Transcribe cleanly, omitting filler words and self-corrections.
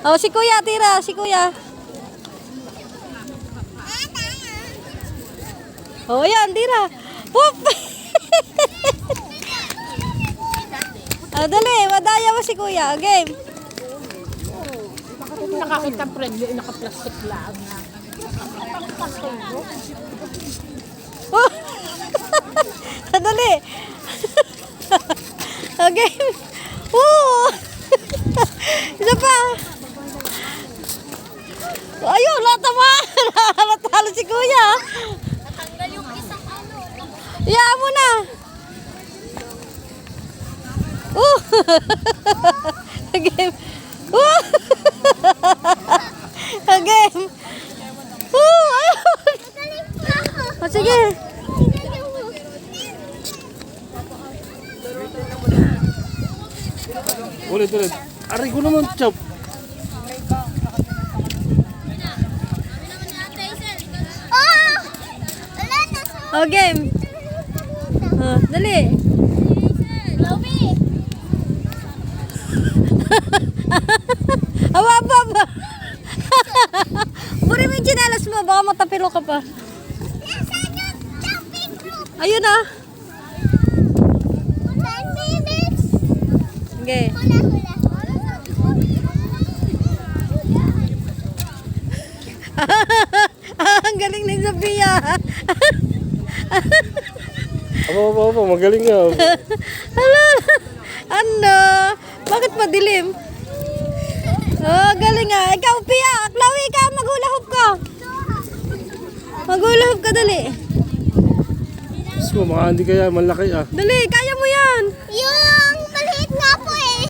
Oh, si Kuya, tira. Si Kuya. Oh, yan, tira. Whoop! Oh, dali. Madaya mo si Kuya. Game. Nakakita friendly, naka-plastic lang na. Oh! Dali. Okay. Woo! Isa pa. Ayun, natama. Natalo si Kuya. Natanggal yung isang ano. Iyaan mo na. Game. Game. Ayun. Magaling pa ako. O, sige. Ulit. Aray ko naman, chop. Oh! Wala na sa... O, game. Dali. Chloe! Awa ba? Buri mo yung chinelas mo. Baka matapilo ka pa. Nasaan yung jumping group? Ayun ah. 10 minutes. Okay. Hula. Ang galing ni Sophia. Aba, magaling nga. Hala. Ano? Bakit madilim? Oh, galing nga. Ikaw, Pia. Chloe, ikaw, maghula-hoop ka. Maghula-hoop ka, dali. Gusto mo, mga hindi kaya malaki ah. Dali, kaya mo yan. Yung